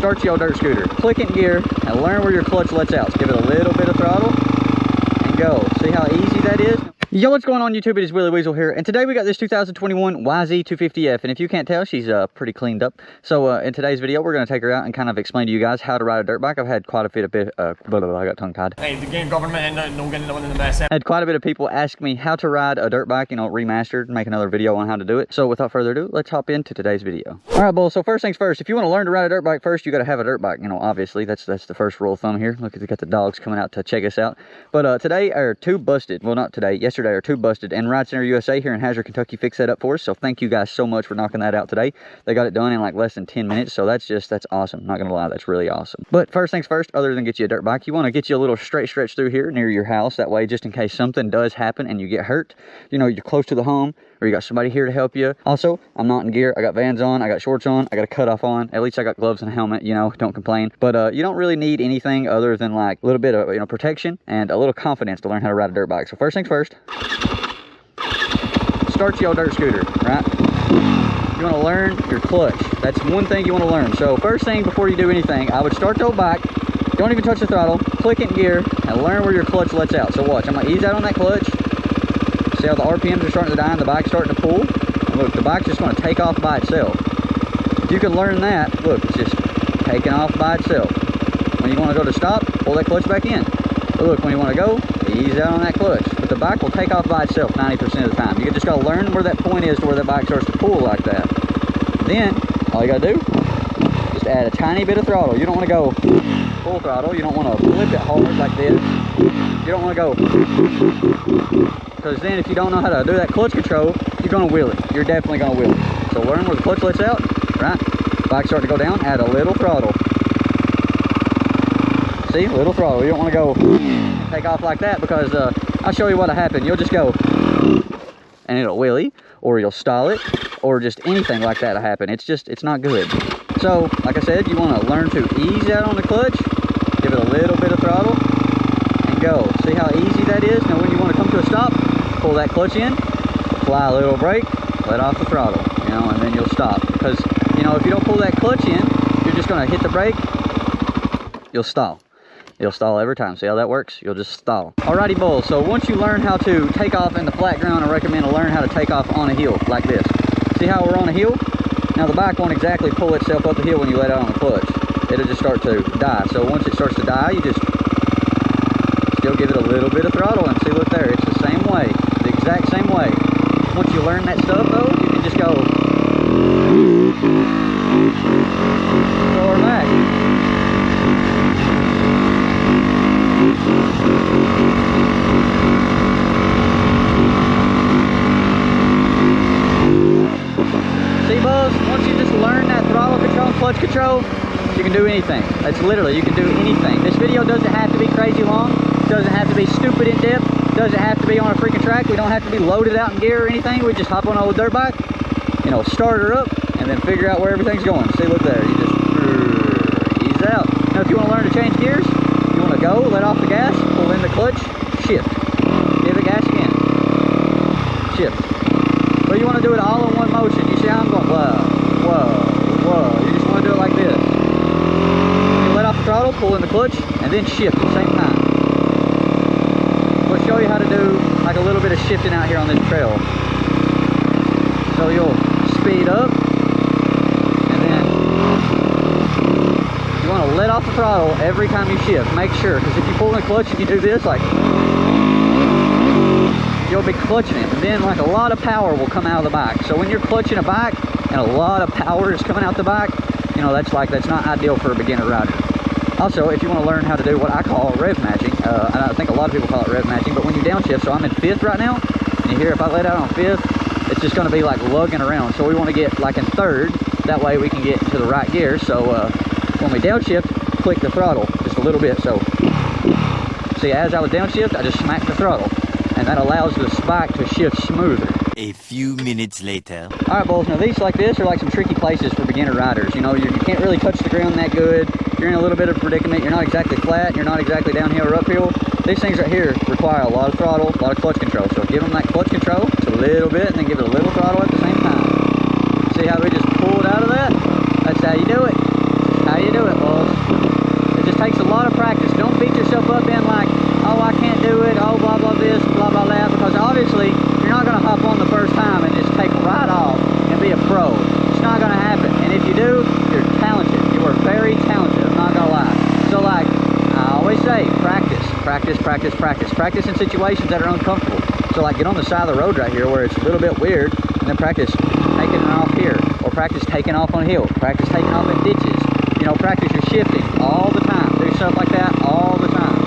start your dirt scooter. Click it in gear and learn where your clutch lets out. So give it a little bit of throttle and go. See how easy that is? Yo, what's going on YouTube? It is WheelieWeasel here, and today we got this 2021 YZ250F, and if you can't tell, she's pretty cleaned up. So in today's video, we're going to take her out and kind of explain to you guys how to ride a dirt bike. I've had quite a bit of I got tongue tied. Hey, the game government and no getting in the best. Had quite a bit of people ask me how to ride a dirt bike, you know, remastered, make another video on how to do it. So without further ado, let's hop into today's video. All right, bulls. So first things first, if you want to learn to ride a dirt bike first, you got to have a dirt bike. You know, obviously that's the first rule of thumb here. Look, they got the dogs coming out to check us out. But today are two busted. Well, not today. Yesterday are two busted. And Ride Center USA here in Hazard, Kentucky fixed that up for us. So thank you guys so much for knocking that out today. They got it done in like less than 10 minutes. So that's awesome. Not gonna lie, that's really awesome. But first things first, other than get you a dirt bike, you want to get you a little straight stretch through here near your house. That way, just in case something does happen and you get hurt, you know, you're close to the home or you got somebody here to help you. Also, I'm not in gear. I got Vans on, I got shorts on, I got a cutoff on. At least I got gloves and a helmet, you know, don't complain. But you don't really need anything other than like a little bit of, you know, protection and a little confidence to learn how to ride a dirt bike. So first things first, start your dirt scooter, right? You want to learn your clutch. That's one thing you want to learn. So first thing before you do anything, I would start the old bike, don't even touch the throttle, click it in gear, and learn where your clutch lets out. So watch, I'm going to ease out on that clutch. See how the RPMs are starting to die and the bike's starting to pull? And look, the bike's just going to take off by itself. If you can learn that, look, it's just taking off by itself. When you want to go to stop, pull that clutch back in. But look, when you want to go, ease out on that clutch. But the bike will take off by itself 90% of the time. You just got to learn where that point is to where that bike starts to pull like that. Then, all you got to do, just add a tiny bit of throttle. You don't want to go full throttle. You don't want to flip it hard like this. You don't want to go, because then if you don't know how to do that clutch control, you're going to wheelie. You're definitely going to wheelie. So learn where the clutch lets out, right? Bike starting to go down, add a little throttle. See, little throttle. You don't want to go take off like that, because I'll show you what'll happen. You'll just go and it'll wheelie, or you'll stall it, or just anything like that will happen. It's not good. So like I said, you want to learn to ease out on the clutch, give it a little bit of throttle, and go. See how easy that is? Now when you want to come to a stop, pull that clutch in, apply a little brake, let off the throttle, you know, and then you'll stop. Because, you know, if you don't pull that clutch in, you're just going to hit the brake, you'll stall. You'll stall every time. See how that works? You'll just stall. Alrighty, bulls. So once you learn how to take off in the flat ground, I recommend to learn how to take off on a hill like this. See how we're on a hill? Now the bike won't exactly pull itself up the hill when you let it on the clutch. It'll just start to die. So once it starts to die, you just still give it a little bit of throttle, and see, look there, it's the same way, the exact same way. Once you learn that stuff though, you can just go forward back. See, buzz, once you just learn that throttle control and clutch control, you can do anything. That's literally, you can do anything. This video doesn't have to be crazy long, doesn't have to be stupid in depth, doesn't have to be on a freaking track. We don't have to be loaded out in gear or anything. We just hop on an old dirt bike, you know, start her up, and then figure out where everything's going. See, look there, you just ease out. Now if you want to learn to change gears, you want to go, let off the gas, pull in the clutch, shift, give it gas again, shift. But you want to do it all in one motion. You see how I'm going, whoa, whoa, whoa. You just want to do it like this. You let off the throttle, pull in the clutch, and then shift at the same time. We'll show you how to do like a little bit of shifting out here on this trail. So you'll speed up, and then you want to let off the throttle every time you shift. Make sure, because if you pull in the clutch and you do this, like, you'll be clutching it, and then like a lot of power will come out of the bike. So when you're clutching a bike and a lot of power is coming out the bike, you know, that's not ideal for a beginner rider. Also, if you want to learn how to do what I call rev matching, and I think a lot of people call it rev matching, but when you downshift, so I'm in 5th right now, and you hear if I let out on 5th, it's just going to be like lugging around. So we want to get like in 3rd, that way we can get into the right gear. So when we downshift, click the throttle just a little bit. So see, as I was downshift, I just smacked the throttle, and that allows the bike to shift smoother. A few minutes later. All right, bulls. Now these like this are like some tricky places for beginner riders. You know, you can't really touch the ground that good. You're in a little bit of a predicament. You're not exactly flat. You're not exactly downhill or uphill. These things right here require a lot of throttle, a lot of clutch control. So give them that clutch control just a little bit, and then give it a little throttle at the same time. See how we just pulled out of that? That's how you do it. That's how you do it. practice, practice, practice. Practice in situations that are uncomfortable. So like get on the side of the road right here where it's a little bit weird, and then practice taking it off here, or practice taking off on a hill, practice taking off in ditches. You know, practice your shifting all the time. Do stuff like that all the time.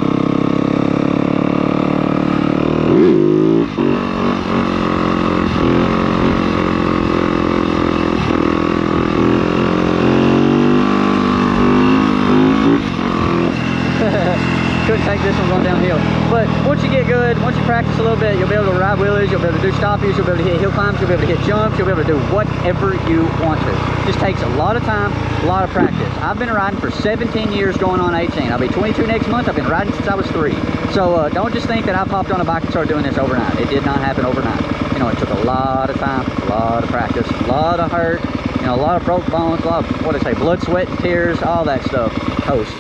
Couldn't take this one going downhill. But once you get good, once you practice a little bit, you'll be able to ride wheelies, you'll be able to do stoppies, you'll be able to hit hill climbs, you'll be able to hit jumps, you'll be able to do whatever you want to. Just takes a lot of time, a lot of practice. I've been riding for 17 years going on 18. I'll be 22 next month. I've been riding since I was 3. So don't just think that I've hopped on a bike and started doing this overnight. It did not happen overnight. You know, it took a lot of time, a lot of practice, a lot of hurt, you know, a lot of broke bones, a lot of, what did I say, blood, sweat, and tears, all that stuff. Toast.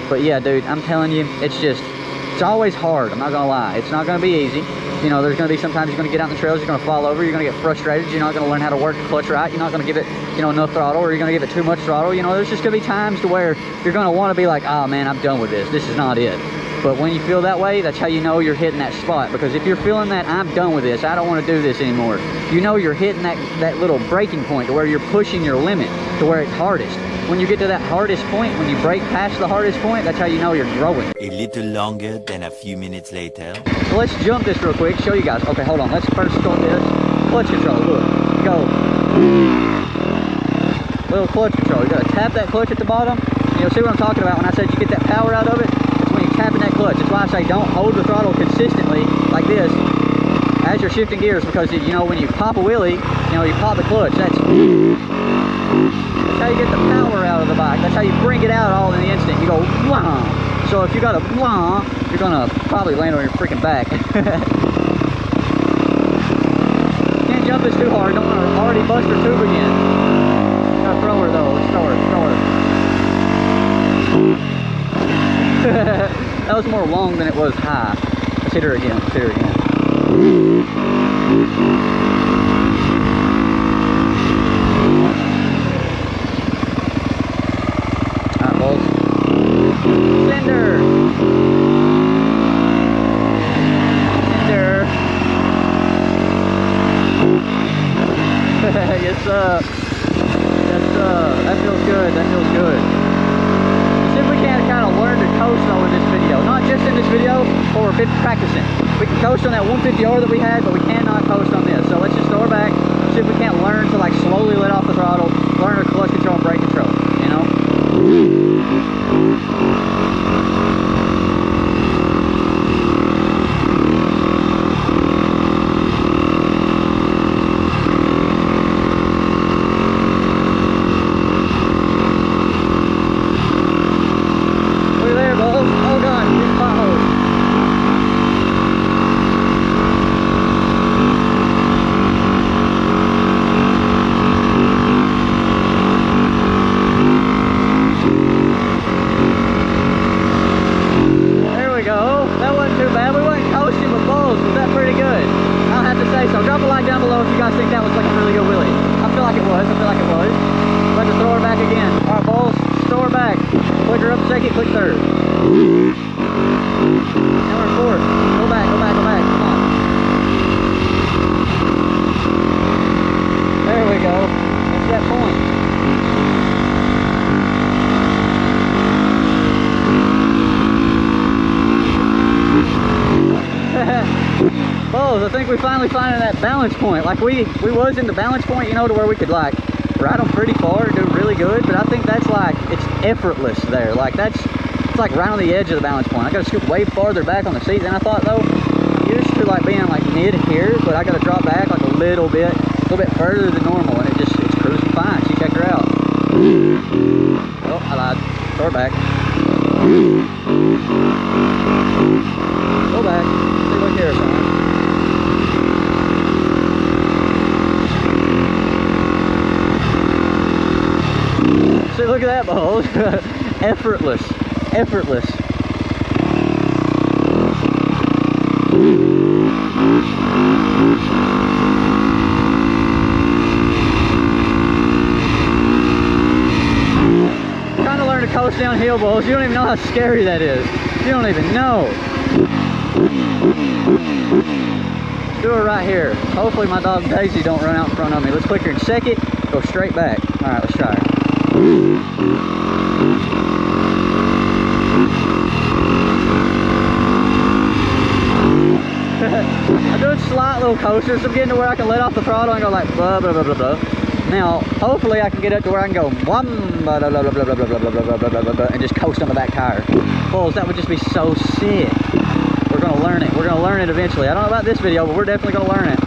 But yeah, dude, I'm telling you, it's always hard. I'm not gonna lie. It's not gonna be easy. You know, there's gonna be sometimes you're gonna get out in the trails, you're gonna fall over, you're gonna get frustrated, you're not gonna learn how to work the clutch right, you're not gonna give it, you know, enough throttle, or you're gonna give it too much throttle. You know, there's just gonna be times to where you're gonna wanna be like, oh man, I'm done with this. This is not it. But when you feel that way, that's how you know you're hitting that spot. Because if you're feeling that, I'm done with this, I don't want to do this anymore, you know you're hitting that little breaking point to where you're pushing your limit to where it's hardest. When you get to that hardest point, when you break past the hardest point, that's how you know you're growing. A little longer than a few minutes later. So let's jump this real quick, show you guys. Okay, hold on, let's first start this. Clutch control, look, go. Little clutch control, you gotta tap that clutch at the bottom. You'll see what I'm talking about when I said you get that power out of it. It's when you're tapping that clutch. That's why I say don't hold the throttle consistently like this as you're shifting gears, because you know when you pop a wheelie, you know, you pop the clutch. That's how you get the power out of the bike. That's how you bring it out all in the instant. You go blah. So if you got a blah, you're gonna probably land on your freaking back. Can't jump this too hard. Don't want to already bust her tube again. Gotta throw her though. Let's throw her. That was more long than it was high. Let's hit her again. Let's hit her again. Alright, balls. Cinder. Cinder. Yes, that feels good. That feels good. See if we can kind of learn to coast though in this video. Not just in this video, but we're practicing. We can coast on that 150R that we had, but we cannot coast on this. So let's just throw her back. See if we can't learn to like slowly let off the throttle, learn our clutch control and brake control, you know? So drop a like down below if you guys think that was like a really good wheelie. I feel like it was. About to throw her back again. All right, balls, throw her back. Click her up second, click third. Now we're in fourth. Go back. Come on. There we go. That's that point. Balls, I think we finally finding that balance point. Like we was in the balance point, you know, to where we could like ride them pretty far, do really good, but I think that's like, it's effortless there. Like it's like right on the edge of the balance point. I gotta scoot way farther back on the seat than I thought though. I'm used to like being like mid here, but I gotta drop back like a little bit further than normal, and it's cruising fine. See, check her out. Oh, I lied. Throw her back. Go back. See, look here, son. See, look at that, balls. Effortless. coast downhill, bulls. You don't even know how scary that is. You don't even know. Do it right here. Hopefully my dog Daisy don't run out in front of me. Let's click here and check it. Go straight back. All right, let's try it. I'm doing slight little coasters. I'm getting to where I can let off the throttle and go like blah blah blah blah blah. Now, hopefully I can get up to where I can go blah blah blah blah blah blah blah blah blah blah blah and just coast on the back tire. Bulls, that would just be so sick. We're gonna learn it. We're gonna learn it eventually. I don't know about this video, but we're definitely gonna learn it.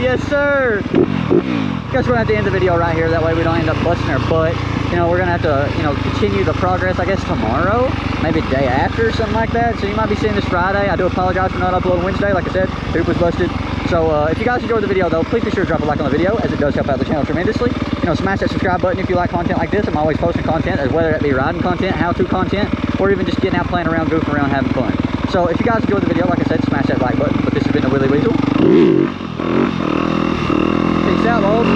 Yes, sir. Guess we're gonna have to end the video right here. That way we don't end up busting our butt. You know, we're gonna have to, you know, continue the progress, I guess, tomorrow, maybe the day after, something like that. So you might be seeing this Friday. I do apologize for not uploading Wednesday. Like I said, hoop was busted. So if you guys enjoyed the video, though, please be sure to drop a like on the video, as it does help out the channel tremendously. You know, smash that subscribe button if you like content like this. I'm always posting content, as whether it be riding content, how-to content, or even just getting out, playing around, goofing around, having fun. So if you guys enjoyed the video, like I said, smash that like button. But this has been the Wheelie Weasel. Peace out, Lord.